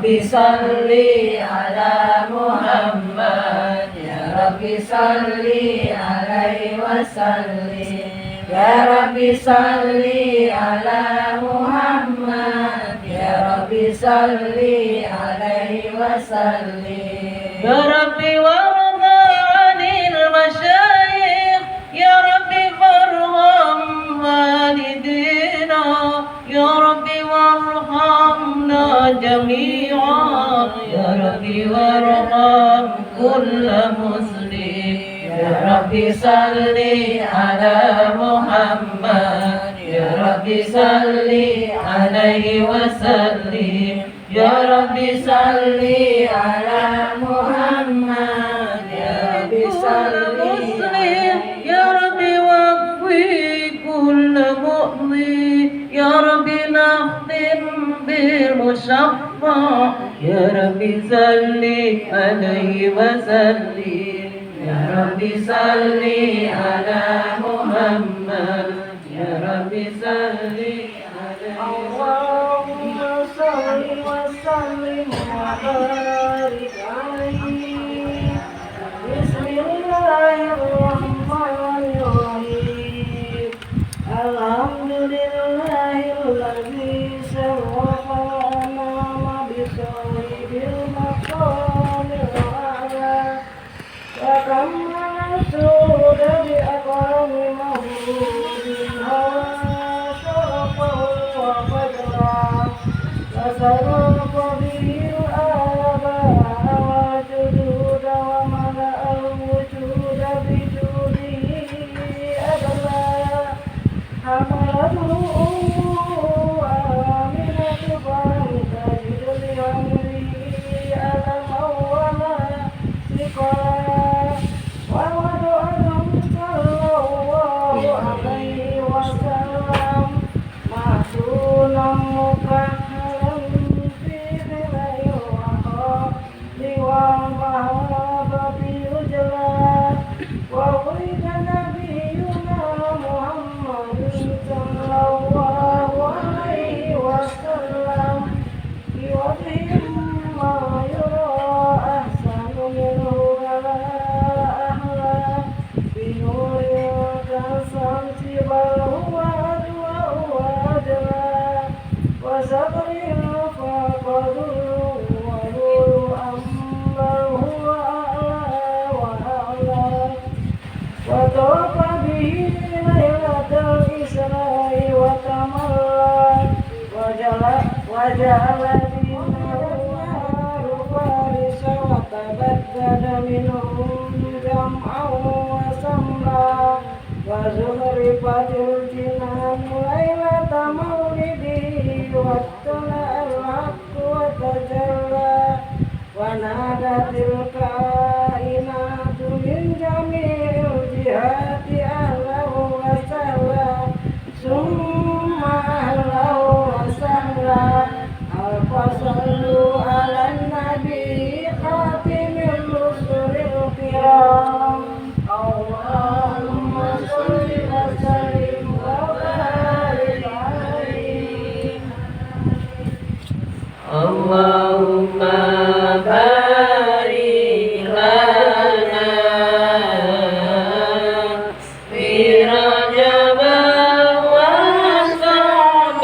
Rabbi salli ala Muhammad, Ya Rabbi salli alaihi wasallim. Ya Rabbi salli ala Muhammad, Ya Rabbi salli alaihi wasallim. Ya Rabbi warda anil masyayikh, Ya Rabbi farham walidina, Ya Rabbi warhamna jami'a, Ya Rabbi warham kulla muslim. Ya Rabbi salli ala Muhammad, Ya Rabbi salli alaihi wasallim. Ya Rabbi salli ala Muhammad, Ya Rabbi salli alaihi. Ya Rabbi waqfi kulla mu'min, Ya Rabbi nakhtim bil mushaffa, Ya Rabbi salli alaihi wasallim. Ya Rabbi salli ala Muhammad, Ya Rabbi salli alaihi. Allahumma salli wa sallim wa barik alaihi. Bismillahirrahmanirrahim. Alhamdulillahilladzi sarrafa lana bi sahibil maqamil a'la. وكم سود بأكرم مولود هوى شرفا وقدرا وسرق به الآباء والجدود وملأ الوجود بجوده أبدا حملته آمنة فلم تجد لأمره ألما ولا ثقلا. وطاف به ليلة الإسراء وتملى وجعل دينه فارس وتبدد منهم جمعا وسملا وزخرفت الجنان ليلة مولده واطلع الحق وتجلى ونادت الكائنات من جميع الجهات أهلا وسهلا ثم أهلا وسهلا ألف صلوا على النبي خاتم الرسل الكرام. اللهم صل وسلم وبارك عليه. اللهم بارك لنا في رجب وشعبان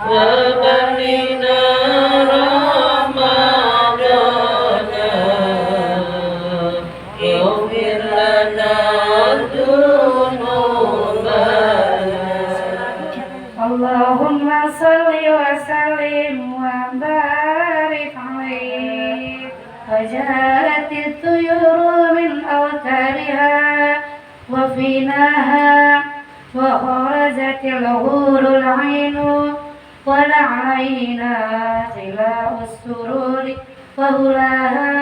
وبلغنا رمضان يغفر لنا ذنوبنا. اللهم صل وسلم وبارك عليه. فجاءت الطيور من أوتارها وفيناها وخرجت الغور العين ولعينا خلاء السرور وهلاها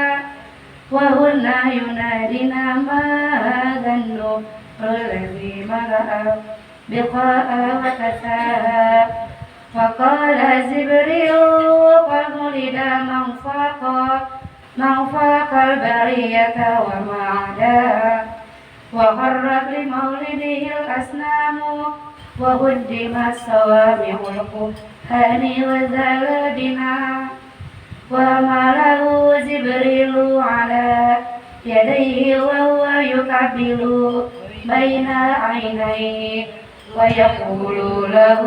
وهن ينادينا ما هذا النور الذي ملأ بقاء وكساها. فقال جبريل قد ولد من فاق البرية وما عداها وغرت لمولده الأصنام وهدمت صوامع هاني وزال بنا وماله جبريل على يديه وهو يقبل بين عينيه ويقول له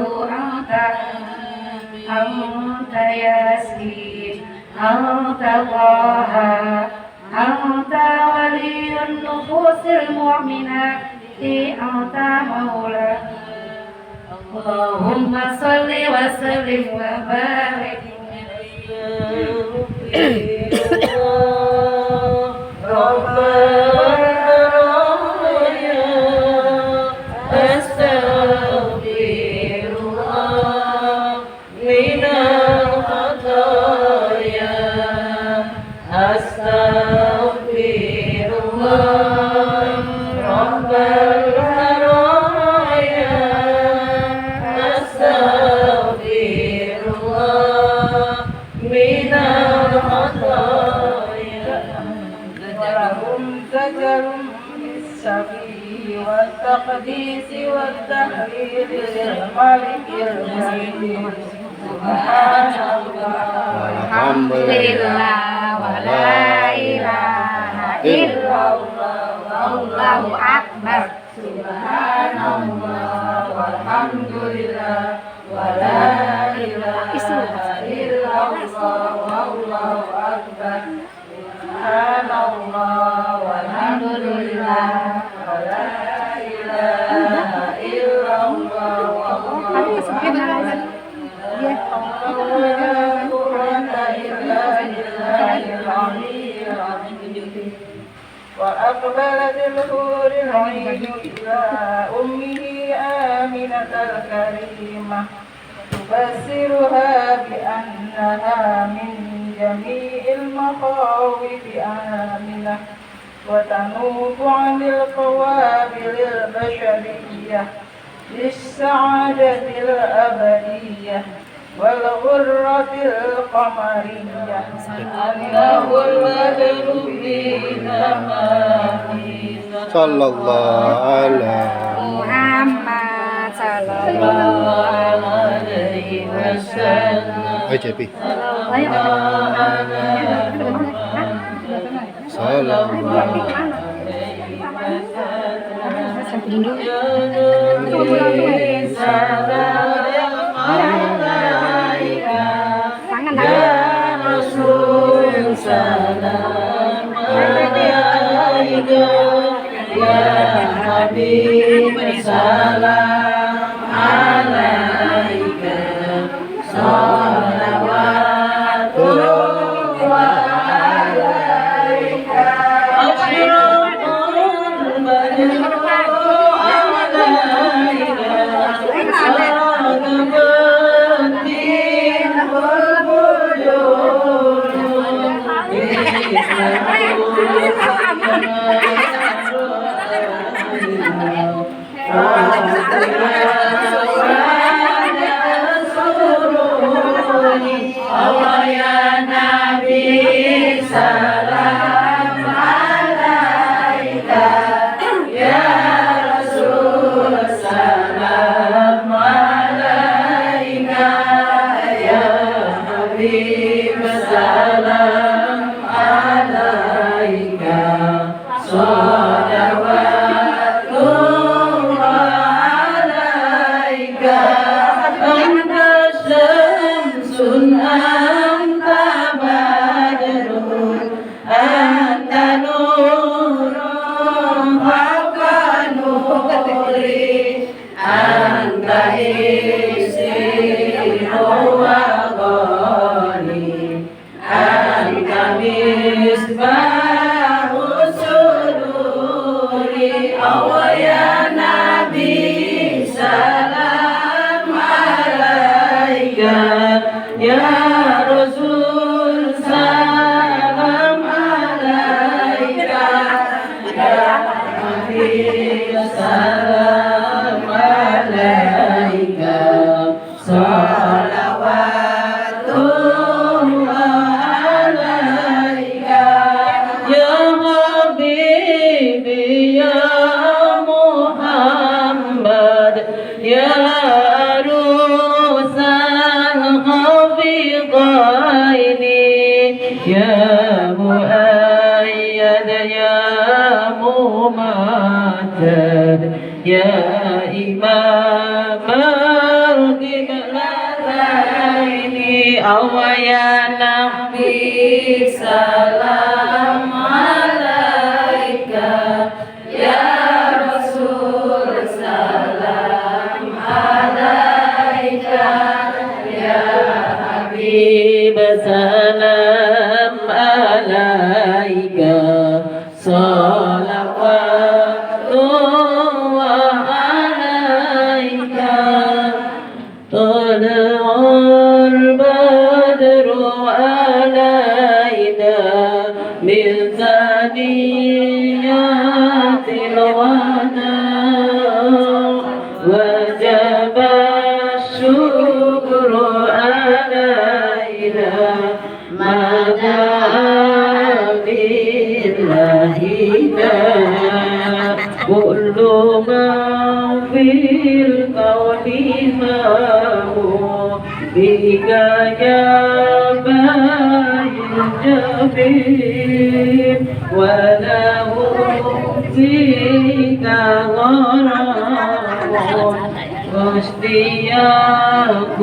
أنت ياسين أنت الله أنت ولي النفوس المؤمنة أنت مولى اللهم صل وسلم وبارك والتقديس والتحرير للملك الملك سبحان الله والحمد لله ولا إله إلا الله والله أكبر سبحان الله والحمد لله ولا إله إلا الله والله أكبر سبحان الله والحمد لله ولا إله إلا الله والله أكبر وأقبلت الحور العين إلى أمه آمنة الكريمة تبصرها بأنها من جميع المخاوف آمنة وتنوب عن القوابل البشرية للسعادة الأبدية والغرة القمرية أنه البدر في زمانه صلى الله على محمد صلى الله عليه وسلم JP يا ممجد يا إمام القبلتين أو يا نبي سلام عليك يا رسول سلام عليك يا حبيب سلام عليك صلوات الله عليك طلع البدر علينا من ثنيات الوداع وجب الشكر علينا ما دعا بالله كل ما في الكون معه بك يا باي الجبين وله فيك غرام واشتياق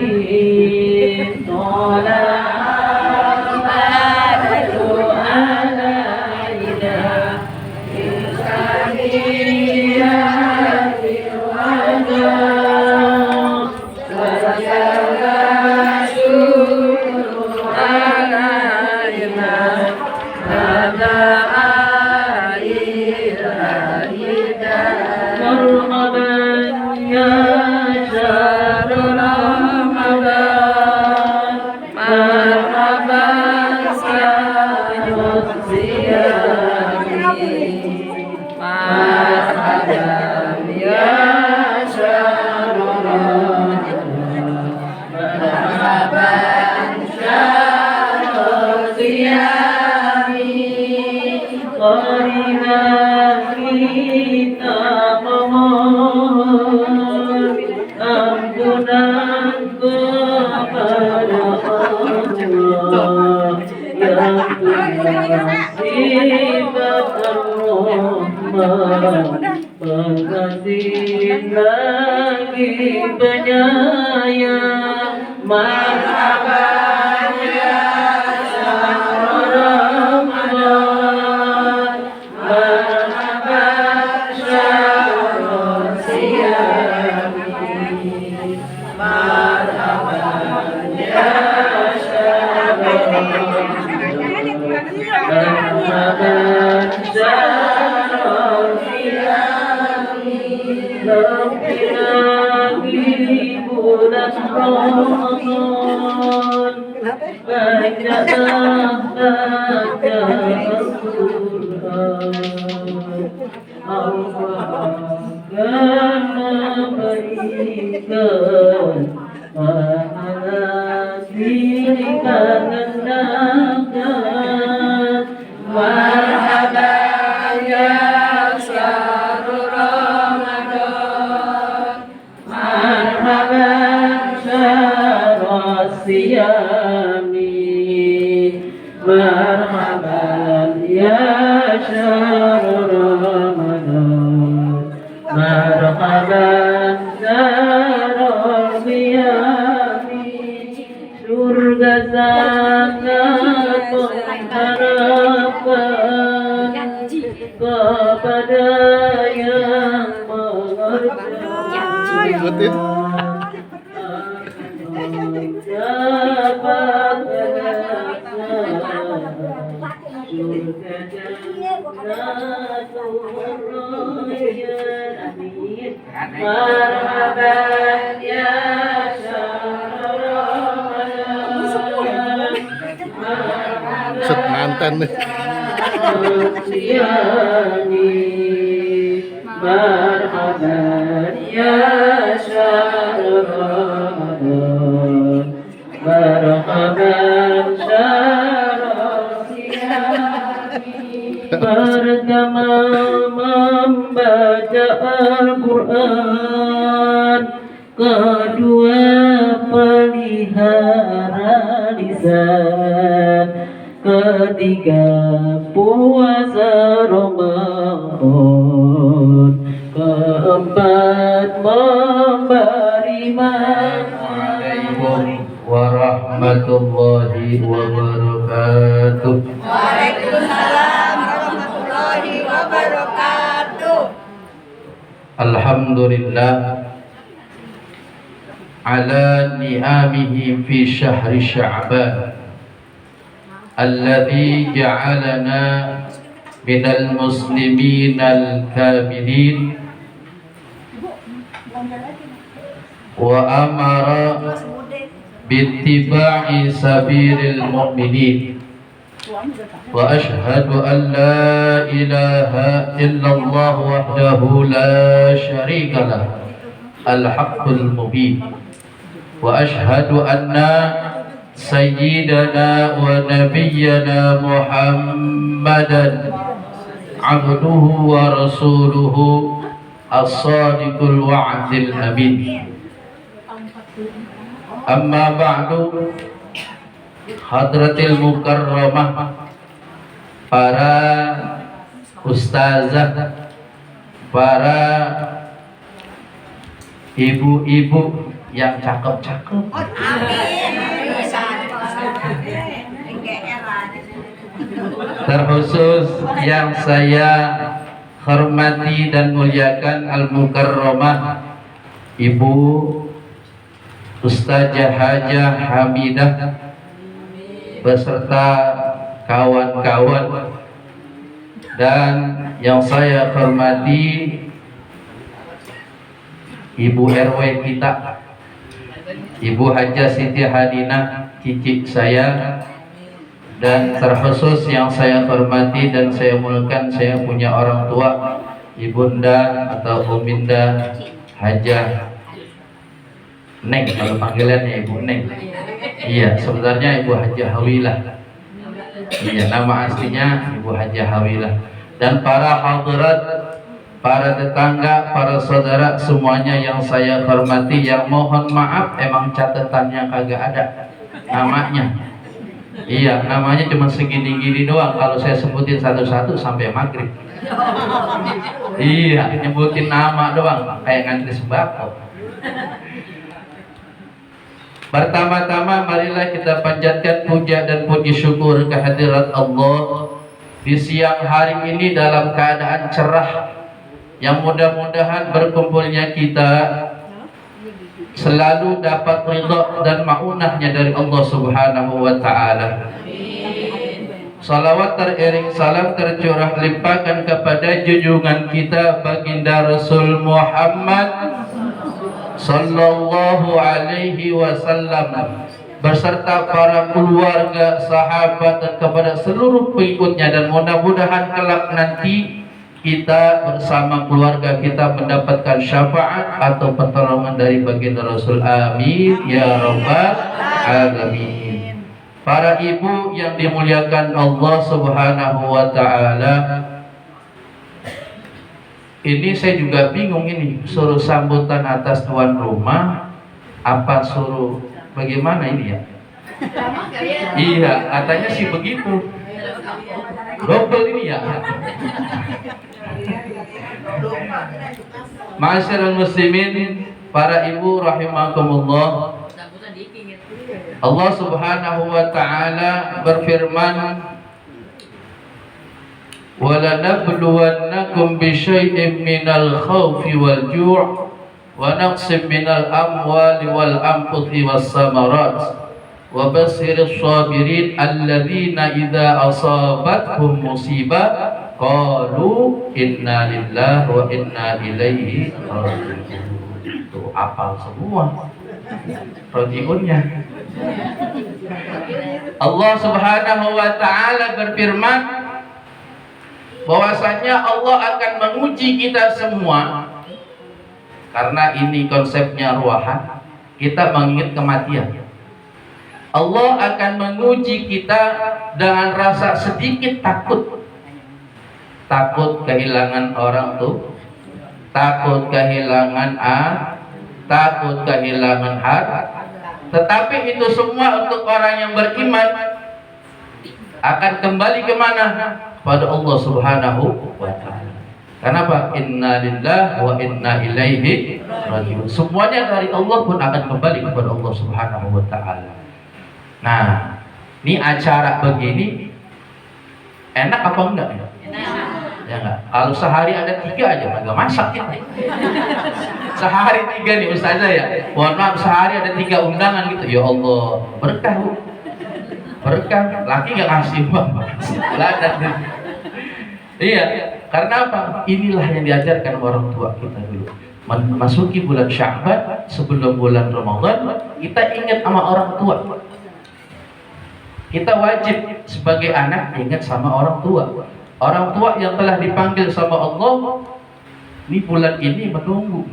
وخنين طلع البدر علينا من ثنيات الوداع وجب الشكر علينا هذا مرحبا يا شهر رمضان مرحبا سعد الصيام مرحبا يا شهر رمضان مرحبا شهر الصيام قرنا kita mohon ampunan kepada Allah yang punya sifat Ar-Rahman pengasih lagi penyayang marhaban ya syahr Ramadan marhaban syahr siyami marhaban ya syahr marhaban syahr siyami lagi bulan Ramadan bacalah baca Al-Quran Allah akan memberikan pahala dirikan rendakan marhaban ya syahrul Ramadan marhaban syahrul siyami marhaban ya syahrul Ramadan marhaban syahrul siyami surga sangat mengharapkan kepada yang mengerjakan dapat surga jannatul rayyan amin marhaban ya syahrul Ramadan Set mantan nih. marhaban ya syahrul Ramadan marhaban syahrul siyami bergema membaca Al-Quran kedua pelihara lisan ketika puasa Ramadan, keempat memberi makan. Warahmatullahi wabarakatuh. Waalaikumsalam warahmatullahi wabarakatuh. Alhamdulillah ala ni'amihi fi syahri Sya'ban alladhi ja'alana minal musliminal kamilin wa amara bittiba'i sabilil mu'minin wa ashhadu an la ilaha illallah wahdahu la syarika lah al-haqqul mubin wa ashhadu anna sayyidana wa nabiyyana Muhammadan abduhu wa rasuluhu as-sadiqul wa'dil amin. Amma ba'du, hadratil mukarramah, para ustazah, para ibu-ibu yang cakep-cakep, terkhusus yang saya hormati dan muliakan al-mukarramah Ibu Ustazah Hajah Hamidah beserta kawan-kawan, dan yang saya hormati Ibu RW kita, Ibu Hajah Siti Hadinah, cicik saya, dan terkhusus yang saya hormati dan saya muliakan, saya punya orang tua, Ibunda atau Uminda Hajah Neng, kalau panggilannya Ibu Neng. Iya, sebenarnya Ibu Hajah Hawilah. Iya, nama aslinya Ibu Hajah Hawilah. Dan para hadirat, para tetangga, para saudara semuanya yang saya hormati, yang mohon maaf emang catatannya kagak ada namanya. Iya, namanya cuma segini-gini doang. Kalau saya sebutin satu-satu sampai maghrib. Iya, nyebutin nama doang kayak ngantri sembako. Pertama-tama marilah kita panjatkan puja dan puji syukur kehadirat Allah di siang hari ini dalam keadaan cerah, yang mudah-mudahan berkumpulnya kita selalu dapat ridha dan maunahnya dari Allah Subhanahu wa ta'ala. Salawat teriring salam tercurah limpahkan kepada junjungan kita baginda Rasul Muhammad sallallahu alaihi wasallam beserta para keluarga, sahabat, dan kepada seluruh pengikutnya, dan mudah-mudahan kelak nanti kita bersama keluarga kita mendapatkan syafaat atau pertolongan dari baginda Rasul. Amin ya rabbal alamin. Para ibu yang dimuliakan Allah Subhanahu wa ta'ala, ini saya juga bingung, ini suruh sambutan atas tuan rumah apa suruh bagaimana ini ya? Iya, katanya sih begitu. Double ini ya. Ma'asyiral muslimin, para ibu rahimakumullah. Allah Subhanahu wa ta'ala berfirman, وَلَنَبْلُوَنَّكُمْ بِشَيْءٍ مِّنَ الْخَوْفِ وَالْجُوعِ وَنَقْصٍ مِّنَ الْأَمْوَالِ وَالْأَنفُسِ وَالثَّمَرَاتِ وَبَشِّرِ الصَّابِرِينَ الَّذِينَ إِذَا أَصَابَتْهُمْ مُصِيبَةٌ قَالُوا إِنَّا لِلَّهِ وَإِنَّا إِلَيْهِ رَاجِعُونَ. Itu apal semua rojiunnya. Allah Subhanahu wa ta'ala berfirman bahwasanya Allah akan menguji kita semua, karena ini konsepnya ruahan, kita mengingat kematian. Allah akan menguji kita dengan rasa sedikit takut. Takut kehilangan orang tua, takut kehilangan takut kehilangan harta. Tetapi itu semua untuk orang yang beriman. akan kembali kemana? Pada Allah Subhanahu wa Ta'ala. Kenapa? Inna lillahi wa inna ilaihi raji'un. Semuanya dari Allah pun akan kembali kepada Allah Subhanahu wa Ta'ala. Nah, ini acara begini enak apa enggak ya? Ya enggak. Kalau sehari ada 3 aja agak masak kita. Sehari 3 nih Ustazah ya. Mohon maaf, sehari ada 3 undangan gitu. Ya Allah, berkah Bu. Berkah. Laki enggak ngasih uang. Iya, karena apa? Inilah yang diajarkan orang tua kita dulu. Memasuki bulan Sya'ban sebelum bulan Ramadan, kita ingat sama orang tua. Kita wajib sebagai anak ingat sama orang tua. Orang tua yang telah dipanggil sama Allah, ini bulan ini menunggu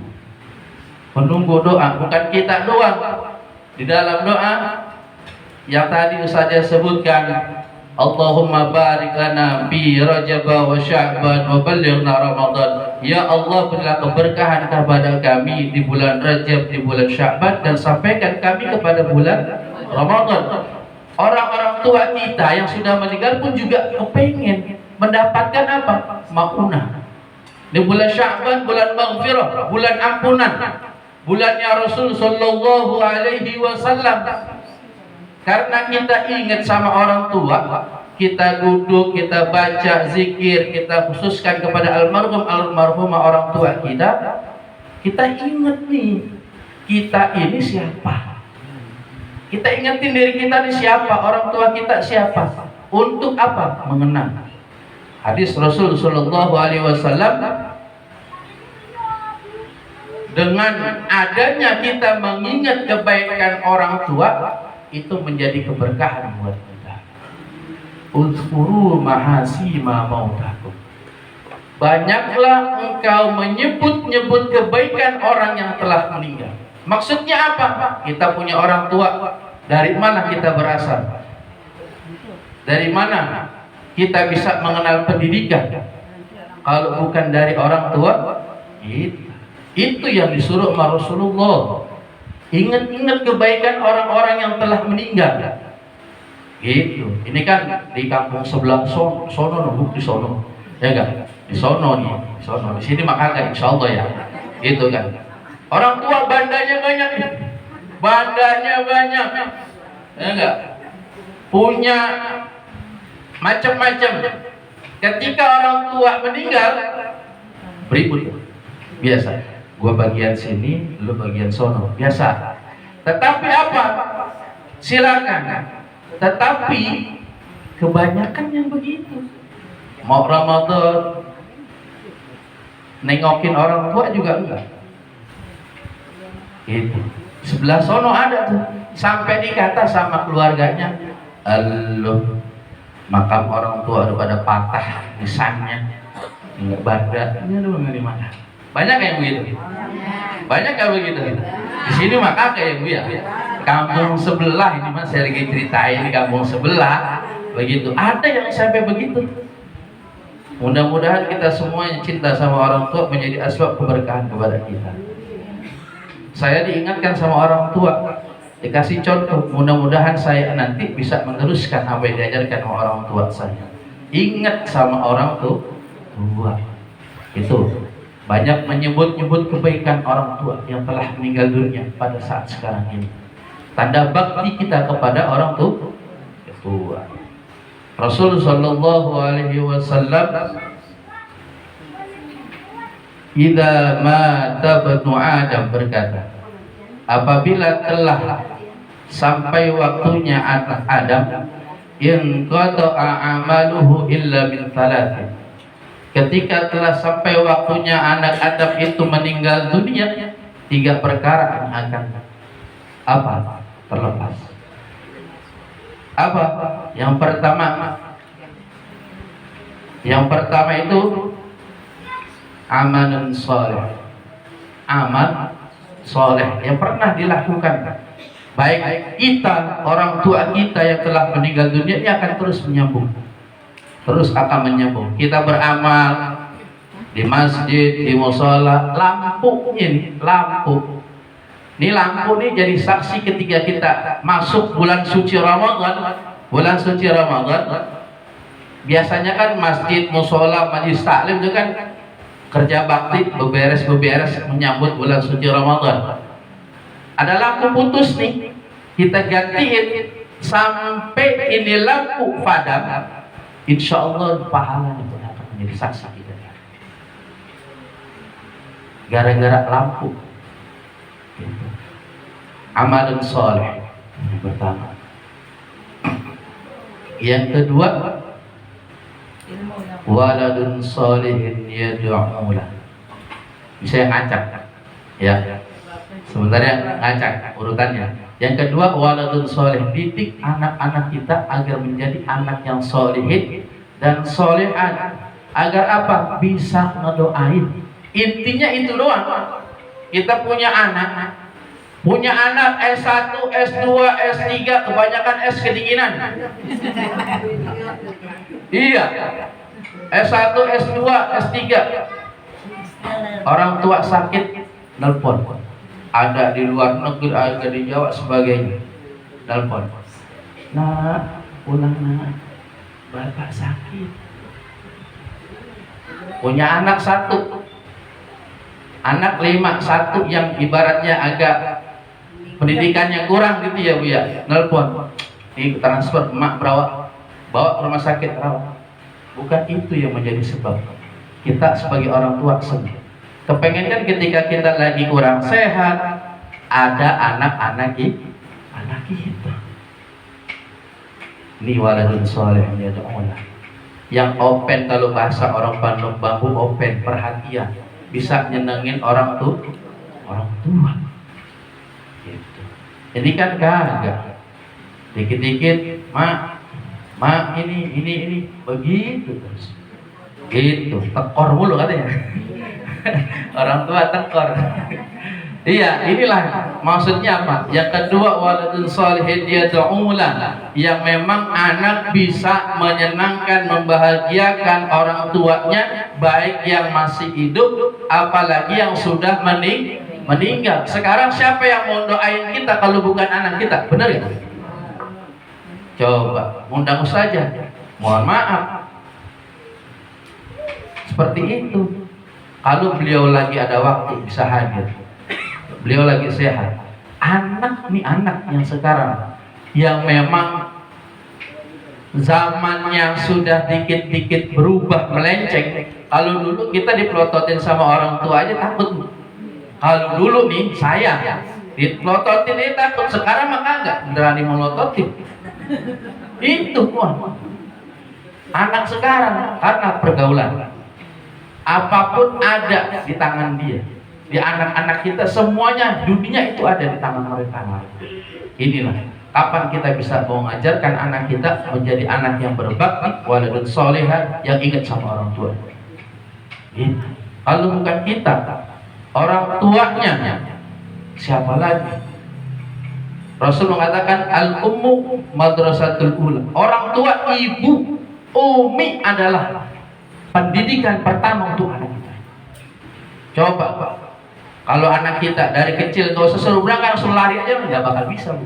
doa, bukan kita doang. Di dalam doa yang tadi Ustazah sebutkan, Allahumma barik lana fi Rajab wa Sya'ban wa ballighna Ramadan. Ya Allah, berilah keberkahan kepada kami di bulan Rajab, di bulan Sya'ban, dan sampaikan kami kepada bulan Ramadan. Orang-orang tua kita yang sudah meninggal pun juga kepengen mendapatkan apa? Maunah. Di bulan Sya'ban, bulan maghfirah, bulan ampunan, bulannya Rasul sallallahu alaihi wasallam. Karena kita ingat sama orang tua, kita duduk, kita baca zikir, kita khususkan kepada almarhumah orang tua kita. Kita ingat nih, kita ini siapa? Kita ingetin diri kita ini siapa, orang tua kita siapa, untuk apa? Mengenang. Hadis Rasul sallallahu alaihi wasallam, dengan adanya kita mengingat kebaikan orang tua, itu menjadi keberkahan buat kita. Uzkuru mahasima mautakum. Banyaklah engkau menyebut-nyebut kebaikan orang yang telah meninggal. Maksudnya apa? Kita punya orang tua. Dari mana kita berasal? Dari mana kita bisa mengenal pendidikan? Kalau bukan dari orang tua, itu yang disuruh sama Rasulullah. Ingat-ingat kebaikan orang-orang yang telah meninggal. Gitu. Ini kan di kampung sebelah sono, di sono. Ya enggak? Di sono nih, di sono. Di sini maka insyaallah ya. Gitu kan. Orang tua bandanya banyak. Bandanya banyak. Ya enggak? Punya macam-macam. Ketika orang tua meninggal, beribut. Biasa. Gua bagian sini, lu bagian sono, biasa. Tetapi apa? Silakan. Tetapi kebanyakan yang begitu. Mau Ramadan, nengokin orang tua juga enggak. Itu. Sebelah sono ada tuh, sampai dikata sama keluarganya, "Aloh, makam orang tua udah pada patah nisannya, enggak badan, ini lu di mana?" Banyak yang begitu. Banyak yang begitu. Di sini maka kayak Bu ya. Kampung sebelah ini Mas, saya lagi ceritain di kampung sebelah begitu. Ada yang sampai begitu. Mudah-mudahan kita semua yang cinta sama orang tua menjadi asbab keberkahan kepada kita. Saya diingatkan sama orang tua, dikasih contoh. Mudah-mudahan saya nanti bisa meneruskan apa yang diajarkan sama orang tua saya. Ingat sama orang tua. Itu. Banyak menyebut-nyebut kebaikan orang tua yang telah meninggal dunia pada saat sekarang ini. Tanda bakti kita kepada orang tua. Rasul sallallahu alaihi wasallam, "Idza mata ibnu Adam," berkata, apabila telah sampai waktunya anak Adam, in qata'a amaluhu illa min thalathin. Ketika telah sampai waktunya anak Adam itu meninggal dunia, 3 perkara yang akan apa? Terlepas. Apa? Yang pertama itu amalun soleh. Amal soleh yang pernah dilakukan baik kita, orang tua kita yang telah meninggal dunia, ini akan terus menyambung. Terus akan menyambung. Kita beramal di masjid, di mushola, lampu ini, lampu. Ini lampu ini jadi saksi ketika kita masuk bulan suci Ramadan. Bulan suci Ramadan, Biasanya kan masjid, musola, majelis taklim itu kan kerja bakti, beberes menyambut bulan suci Ramadan. Ada lampu putus nih, kita gantiin sampai ini lampu padam, insya Allah pahala itu akan menjadi saksi kita. Gara-gara lampu. Gitu. Amalan soleh yang pertama. Yang kedua, waladun solihin yad'u lah. Bisa yang ngacak, ya. Sebentar ya, ngacak urutannya. Yang kedua, waladun solih, didik anak-anak kita agar menjadi anak yang solihin dan solehan. Agar apa? Bisa ngedoain. Intinya itu doang. Kita punya anak S1, S2, S3, kebanyakan S kedinginan. Iya. S1, S2, S3. Orang tua sakit, nelpon. Ada di luar negeri, ada di Jawa sebagainya. Nelpon. Nah, pulang nak. Bapak sakit. Punya anak 1. Anak 5, 1 yang ibaratnya agak pendidikannya kurang gitu ya Bu ya. Nelpon. Ini transfer emak bawa ke rumah sakit rawat. Bukan itu yang menjadi sebab kita sebagai orang tua sedih. Kepengen kan ketika kita lagi kurang sehat, ada anak-anak kita. Ini waladun soleh yang open, kalau bahasa orang Bandung bambu open, perhatian, bisa nyenengin orang tua. Gitu. Jadi kan kagak dikit-dikit, mak ini begitu terus. Gitu, tekor mulu katanya. Orang tua tekor. Iya, inilah maksudnya apa? Yang kedua, waladun sholihin yad'u lah, yang memang anak bisa menyenangkan, membahagiakan orang tuanya, baik yang masih hidup apalagi yang sudah meninggal. Sekarang siapa yang mau doain kita kalau bukan anak kita? Benar ya? Coba undang saja. Mohon maaf. Seperti itu. Kalau beliau lagi ada waktu bisa hadir. Beliau lagi sehat. Anak yang sekarang yang memang zamannya sudah dikit-dikit berubah, melenceng. Kalau dulu kita dipelototin sama orang tua aja takut. Kalau dulu nih saya dipelototin aja takut. Sekarang mah kagak berani melototin. Itu pun anak sekarang karena pergaulan. Apapun ada di tangan dia. Di anak-anak kita semuanya, dunia itu ada di tangan mereka. Inilah kapan kita bisa mau mengajarkan anak kita menjadi anak yang berbakti, waladun solehah, yang ingat sama orang tua. Itu. Kalau bukan kita, orang tuanya, siapa lagi? Rasul mengatakan al-ummu madrasatul ula. Orang tua, ibu, umi adalah pendidikan pertama untuk anak kita. Coba Pak, kalau anak kita dari kecil gak usah suruh berangkat, langsung lari aja nggak bakal bisa.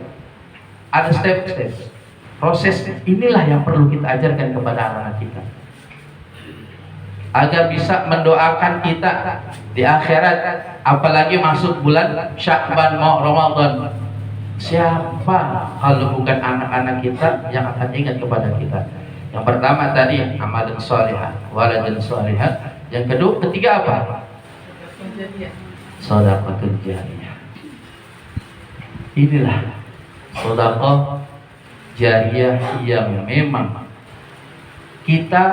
Ada step-step, proses. Inilah yang perlu kita ajarkan kepada anak kita, agar bisa mendoakan kita di akhirat, apalagi masuk bulan Sya'ban mau Ramadan. Siapa kalau bukan anak-anak kita yang akan ingat kepada kita? Yang pertama tadi amalan sholihah, waladun sholihah. Yang kedua, ketiga apa? Shadaqatul jariyah. Inilah sedekah jariyah yang memang kita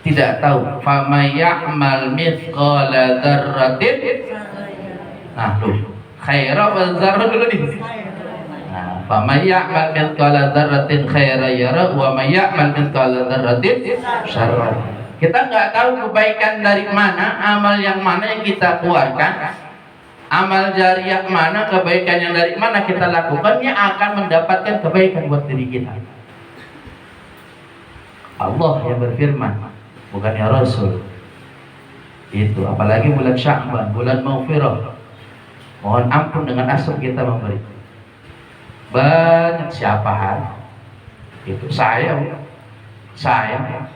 tidak tahu. Faman ya'mal mithqala dzarratin, nah tuh khairan wa dzarrah dulu nih. Nah, faman ya'mal mithqala dzarratin khairan yara wa man ya'mal mithqala dzarratin syarran. Kita nggak tahu kebaikan dari mana, amal yang mana yang kita keluarkan, amal jariyah mana, kebaikan yang dari mana kita lakukan yang akan mendapatkan kebaikan buat diri kita. Allah yang berfirman, bukannya Rasul. Itu apalagi bulan Sya'ban, bulan Maghfirah. Mohon ampun dengan asal kita memberi. Banyak siapaan. Itu saya Saya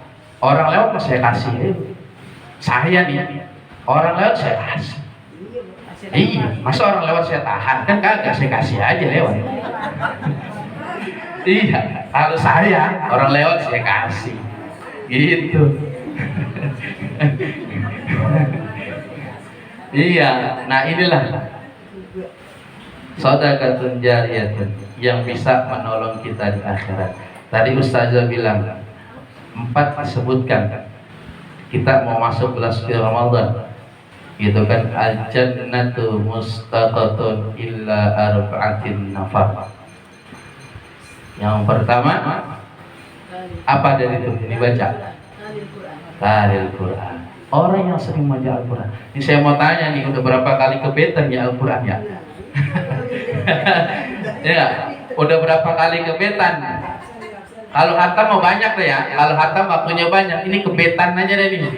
orang lewat mas saya kasih. Saya nih orang lewat saya kasih. Iya, masa orang lewat saya tahan? Kan kagak, saya kasih aja lewat. Iya, kalau saya orang lewat saya kasih. Gitu. Iya, nah inilah shadaqatun jariyatun yang bisa menolong kita di akhirat. Tadi Ustazah bilang 4 disebutkan. Kita mau masuk bulan suci Ramadan, gitu kan, al-jannatu mustaqatun illa arba'atin nafar. Yang pertama apa dari itu? Ini baca Talil Quran. Orang yang sering baca Al-Quran. Ini saya mau tanya nih, udah berapa kali kebetan ya Al-Quran ya? Ya, udah berapa kali kebetan? Kalau hatam mau banyak deh ya. Kalau hatam waktunya banyak. Ini kebetan aja deh nih.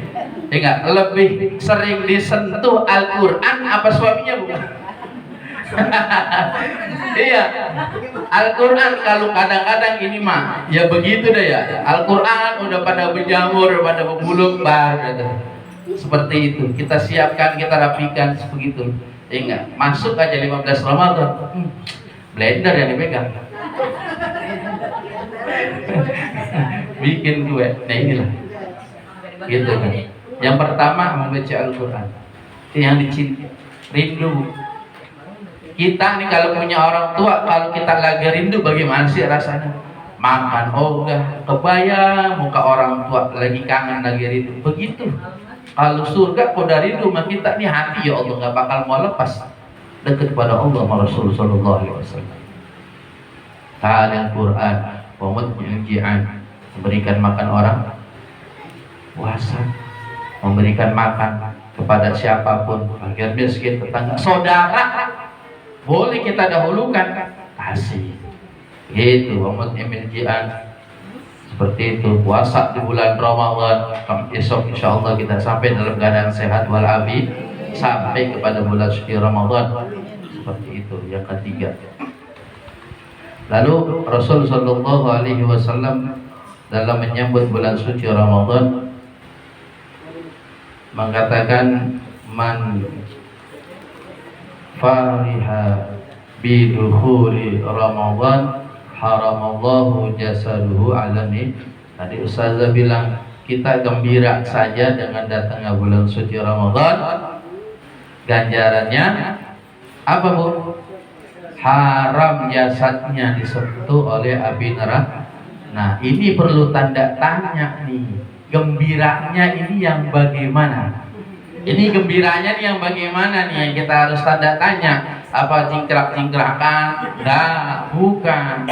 Ya enggak? Lebih sering disentuh Al-Quran apa suaminya bu? Iya. Al-Quran kalau kadang-kadang ini mah ya begitu deh ya. Al-Quran udah pada berjamur, pada berbuluk baru. Seperti itu. Kita siapkan, kita rapikan sebegitu. Ya enggak? Masuk aja 15 Ramadan. Blender yang dipegang. Bikin gue. Nah inilah. Gitu kan. Yang pertama membaca Al-Quran. Itu yang dicintai. Rindu. Kita nih kalau punya orang tua, kalau kita lagi rindu bagaimana sih rasanya? Makan ogah, kebayang muka orang tua lagi kangen, lagi rindu. Begitu. Kalau surga kau dari rindu sama kita nih hati ya Allah nggak bakal mau lepas dekat kepada Allah sama Rasul sallallahu alaihi wasallam. Al-Quran, pemujian, memberikan makan orang puasa, memberikan makan kepada siapapun, fakir miskin, tetangga, saudara. Boleh kita dahulukan, kasih. Gitu, pemujian seperti itu. Puasa di bulan Ramadan, esok insya Allah kita sampai dalam keadaan sehat walafiat sampai kepada bulan suci Ramadan. Seperti itu. Yang ketiga. Lalu Rasul sallallahu alaihi wasallam dalam menyambut bulan suci Ramadan mengatakan man fariha bidukhuli Ramadan haramallahu jasaduhu alami. Tadi Ustazah bilang kita gembira saja dengan datangnya bulan suci Ramadan. Ganjarannya apa bu? Haram jasadnya disentuh oleh api neraka. Nah ini perlu tanda tanya nih. Gembiranya ini yang bagaimana? Ini gembiranya nih yang bagaimana nih yang kita harus tanda tanya. Apa cingkrak-cingkrakan? Nah, bukan.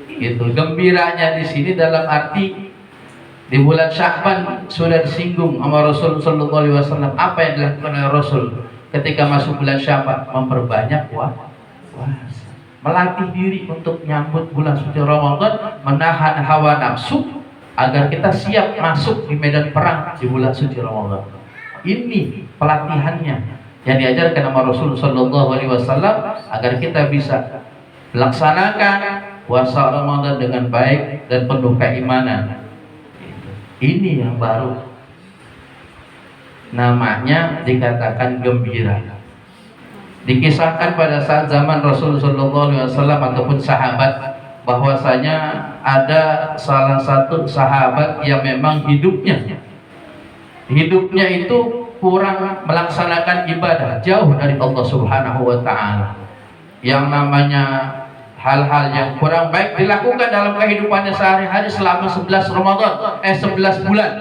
Gitu. Gembiranya di sini dalam arti di bulan Sya'ban sudah disinggung sama Rasul sallallahu alaihi wasallam. Apa yang dilakukan oleh Rasul ketika masuk bulan Sya'ban? Memperbanyak puasa. Melatih diri untuk menyambut bulan suci Ramadan, menahan hawa nafsu agar kita siap masuk di medan perang di bulan suci Ramadan. Ini pelatihannya yang diajarkan sama Rasul sallallahu alaihi wasallam agar kita bisa melaksanakan puasa Ramadan dengan baik dan penuh keimanan. Ini yang baru. Namanya dikatakan gembira. Dikisahkan pada saat zaman Rasul sallallahu alaihi wasallam ataupun sahabat bahwasanya ada salah satu sahabat yang memang hidupnya itu kurang melaksanakan ibadah, jauh dari Allah Subhanahu wa taala. Yang namanya hal-hal yang kurang baik dilakukan dalam kehidupannya sehari-hari selama 11 bulan.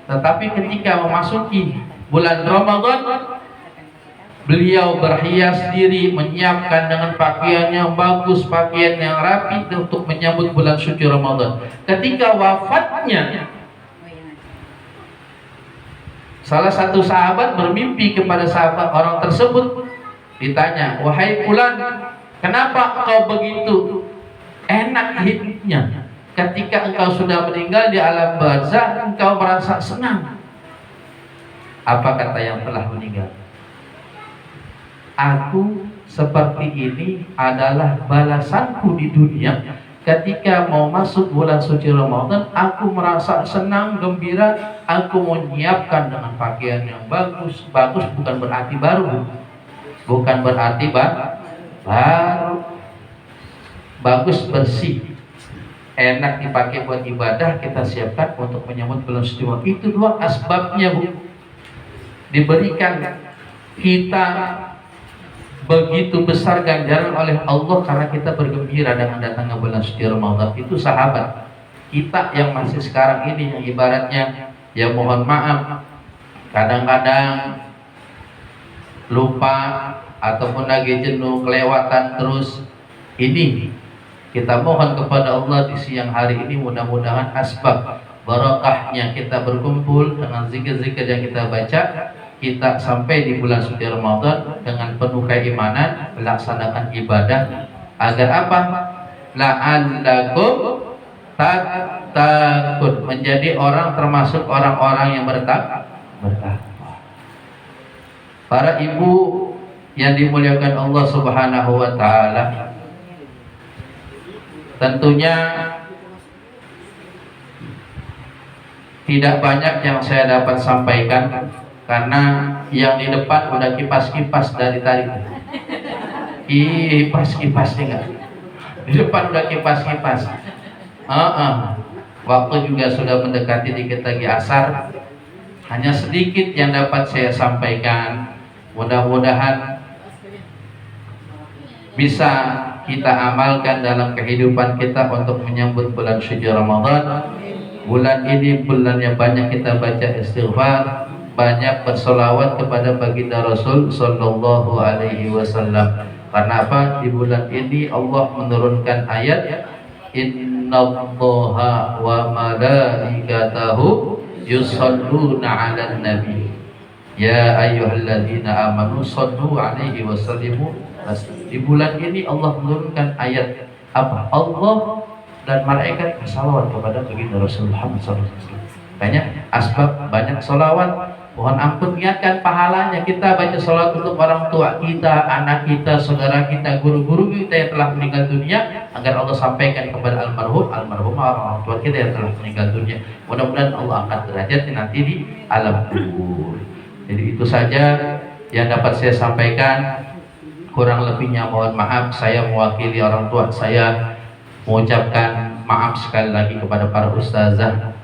Tetapi ketika memasuki bulan Ramadan, beliau berhias diri, menyiapkan dengan pakaian yang bagus, pakaian yang rapi untuk menyambut bulan suci Ramadan. Ketika wafatnya, salah satu sahabat bermimpi kepada sahabat orang tersebut. Ditanya, wahai fulan, kenapa kau begitu enak hidupnya? Ketika engkau sudah meninggal di alam barzakh, engkau merasa senang. Apa kata yang telah meninggal? Aku seperti ini adalah balasanku di dunia ketika mau masuk bulan suci Ramadan, aku merasa senang, gembira, aku menyiapkan dengan pakaian yang bagus. Bagus bukan berarti baru, bukan berarti baru, bagus, bersih, enak dipakai buat ibadah. Kita siapkan untuk menyambut bulan suci Ramadan. Itu dua asbabnya, Bu. Diberikan kita begitu besar ganjaran oleh Allah karena kita bergembira dengan datangnya bulan suci Ramadan. Itu sahabat kita yang masih sekarang ini, yang ibaratnya ya mohon maaf kadang-kadang lupa ataupun lagi jenuh, kelewatan terus. Ini kita mohon kepada Allah di siang hari ini, mudah-mudahan asbab barokahnya kita berkumpul dengan zikir-zikir yang kita baca, kita sampai di bulan suci Ramadan dengan penuh keimanan melaksanakan ibadah. Agar apa? La'allakum tattaqun, menjadi orang termasuk orang-orang yang bertakwa. Para ibu yang dimuliakan Allah Subhanahu wa taala, tentunya tidak banyak yang saya dapat sampaikan karena yang di depan udah kipas-kipas dari tadi. Kipas-kipasnya enggak. Di depan udah kipas-kipas. Waktu juga sudah mendekati dikit lagi asar. Hanya sedikit yang dapat saya sampaikan. Mudah-mudahan bisa kita amalkan dalam kehidupan kita untuk menyambut bulan suci Ramadan. Bulan ini bulannya banyak kita baca istighfar, banyak bersolawat kepada baginda Rasul Sallallahu Alaihi Wasallam. Karena apa? Di bulan ini Allah menurunkan ayat Innallaha wa malaikatahu yusalluna 'alan nabi ya ayyuhalladzina amanu shallu 'alaihi wa sallimu. Di bulan ini Allah menurunkan ayat apa? Allah dan malaikat bersalawat kepada baginda Rasulullah SAW. Banyak asbab, banyak salawat. Mohon ampun, niatkan pahalanya. Kita baca salawat untuk orang tua kita, anak kita, saudara kita, guru-guru kita yang telah meninggal dunia, agar Allah sampaikan kepada almarhumah orang tua kita yang telah meninggal dunia. Mudah-mudahan Allah angkat derajatnya nanti di alam kubur. Jadi itu saja yang dapat saya sampaikan. Kurang lebihnya mohon maaf. Saya mewakili orang tua saya mengucapkan maaf sekali lagi kepada para ustazah,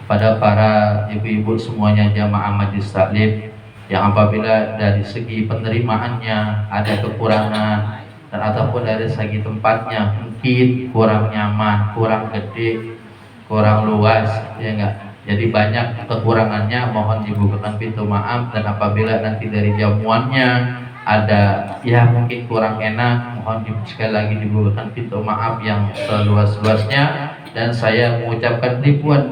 kepada para ibu-ibu semuanya, jamaah majlis taklim yang apabila dari segi penerimaannya ada kekurangan dan ataupun dari segi tempatnya mungkin kurang nyaman, kurang gede, kurang luas, ya enggak. Jadi banyak kekurangannya, mohon dibukakan pintu maaf. Dan apabila nanti dari jamuannya ada ya mungkin kurang enak, mohon sekali lagi dibukakan pintu maaf yang seluas-luasnya. Dan saya mengucapkan ribuan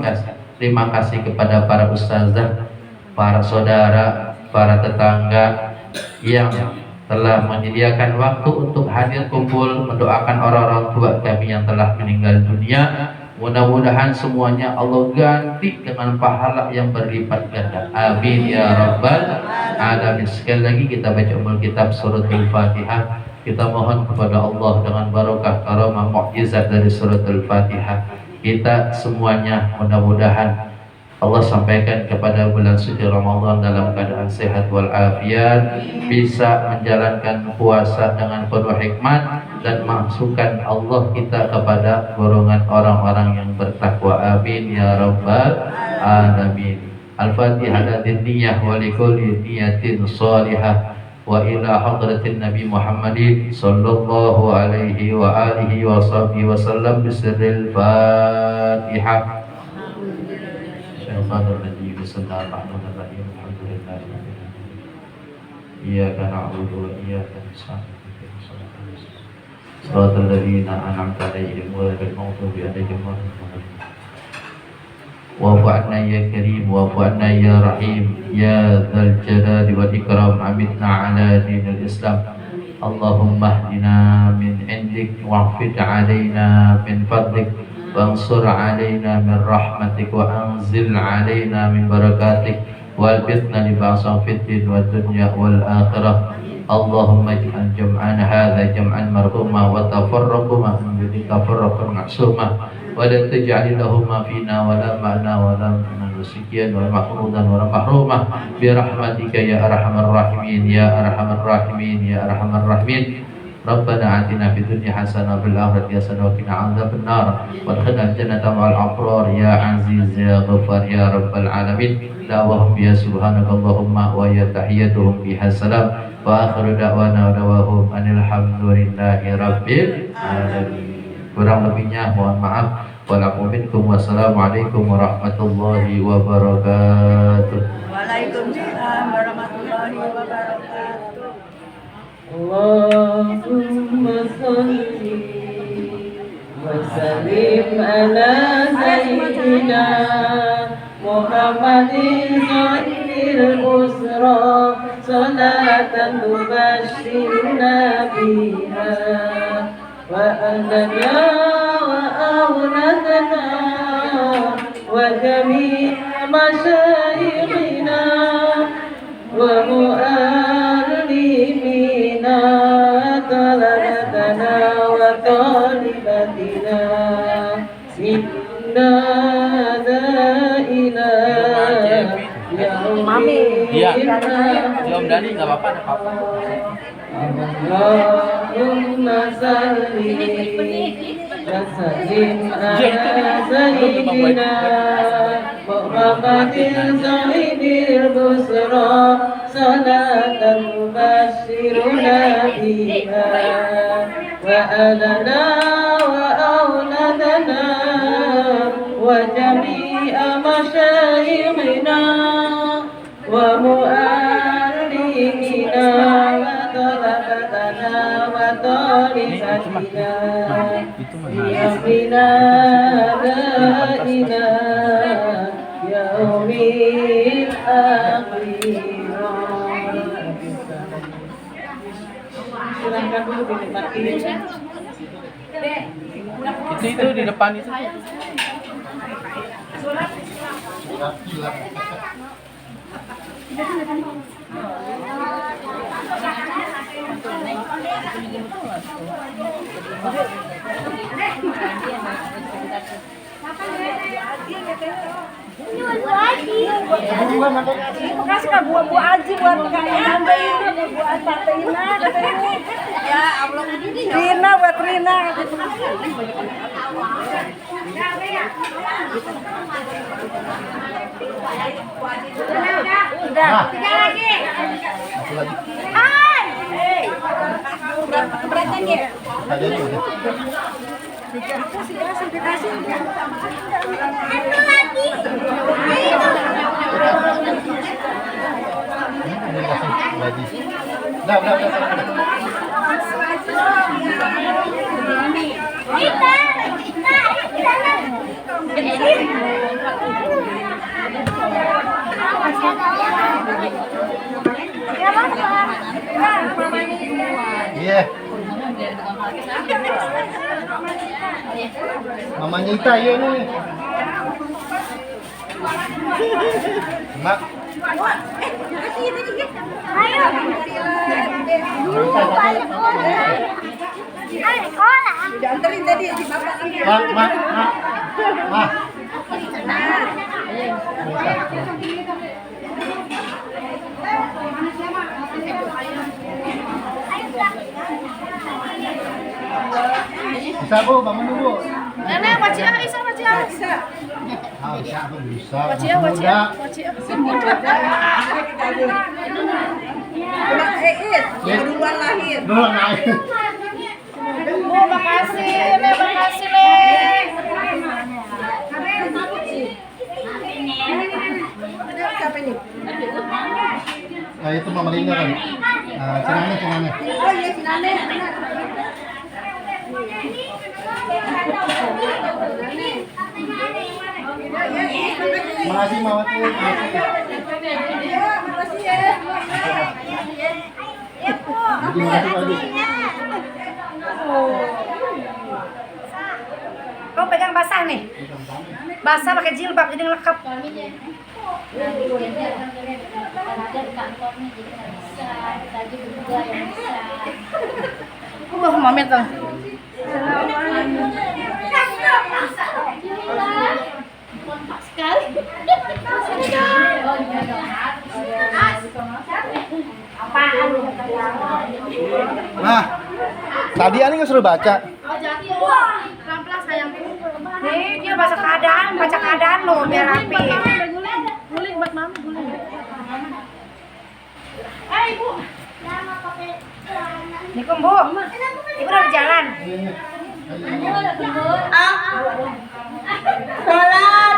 terima kasih kepada para ustazah, para saudara, para tetangga yang telah menyediakan waktu untuk hadir kumpul mendoakan orang-orang tua kami yang telah meninggal dunia. Mudah-mudahan semuanya Allah ganti dengan pahala yang berlipat ganda. Amin ya rabbal alamin. Sekali lagi kita baca umul kitab surat Al-Fatihah. Kita mohon kepada Allah dengan barokah karamah mukjizat dari surat Al-Fatihah, kita semuanya mudah-mudahan Allah sampaikan kepada bulan suci Ramadan dalam keadaan sehat walafiat, bisa menjalankan puasa dengan penuh hikmat, dan masukkan Allah kita kepada golongan orang-orang yang bertakwa. Amin ya rabbal alamin. Al-Fatihah dan niyah wa likulli niyatin salihah wa ila hadratin Nabi Muhammadin sallallahu alaihi wa alihi wa sahbihi wa sallam bisirril Fatihah. Syaitanir rajim. Bismillahirrahmanirrahim. Alhamdulillah. Iyyaka na'budu wa iyyaka nasta'in. Shiratal ladzina an'amta 'alaihim ghairil maghdubi 'alaihim waladdallin. Wa'fu 'anna ya karim, wa'fu 'anna ya rahim, ya dzal jalali wal ikram. Amitna 'ala dinil Islam. Allahumma hdina min 'indik wa'fid 'alaina min fadlik wansur 'alaina min rahmatik wa anzil 'alaina min barakatik walbitna li ba'sa fid din wad dunya wal akhirah اللهم اجعل جمعنا هذا جمعا مرحوما وتفرقنا من بعده تفرقا معصوما ولا تجعل لهما فينا ولا معنا ولا منا نسيا ولا محرودا ولا محروما برحمتك يا ارحم الراحمين يا ارحم الراحمين يا ارحم الراحمين. ربنا آتنا في الدنيا حسنة وفي الآخرة حسنة وقنا عذاب النار وادخلنا الجنة مع الأبرار يا عزيز يا غفار يا رب العالمين. دعواهم فيها سبحانك اللهم ويا تحياتهم فيها السلام وآخر دعوانا ودعواهم أن الحمد لله رب العالمين. Kurang lebihnya mohon maaf. Wassalamualaikum warahmatullahi wabarakatuh. Waalaikumsalam warahmatullahi wabarakatuh. Allahumma salli wa sallim ala sayyidina Muhammadin sayyidil busra salatan tubashshiruna biha wa ahlana wa awladana wa jami'a masyayikhina wa mu'allimina talabatana wa talibatina inna daila Iya, Om Dani nggak apa-apa, ada apa-apa. Allahumma salli wa sallim ala sayyidina Muhammadin sayyidil busra salatan tubashshiruna biha wa alana wa awladana wa jami'a masyayikhina wa mu'allimina wa talabatana wa talibatina bina daina yaumil akhir. Silahkan dulu dinikmati. Itu di depan itu. Makasih Kak buat Bu Aji buat kalian buat Tante Ina ya Allah Rina buat Rina udah tiga lagi hai keberatan ya dikasih satu lagi Iya. Mamanya Ita ya nih. Mak. ayo dianterin tadi si bapak Mak. Bisa Bu, bangun dulu. Nenek, wajah bisa. Ah, bisa Bu, bisa. Wajah. Duluan lahir. Duluan lahir. Bu, makasih, Nek, makasih, Nek. Siapa ini? Nah, itu Mama Linda kan. Cenane. Oh iya, Sinane. Makasih Mama tuh. Makasih ya. Makasih Pak. Kau pegang basah nih. Basah pakai jilbab jadi lengkap. Mami tuh. Sekali. Nah, tadi Ani nggak suruh baca. Pelan-pelan sayangku. Nih dia baca keadaan lo biar rapi. Guling buat mami guling. Ibu. Assalamualaikum Bu. Ibu udah di jalan. Sholat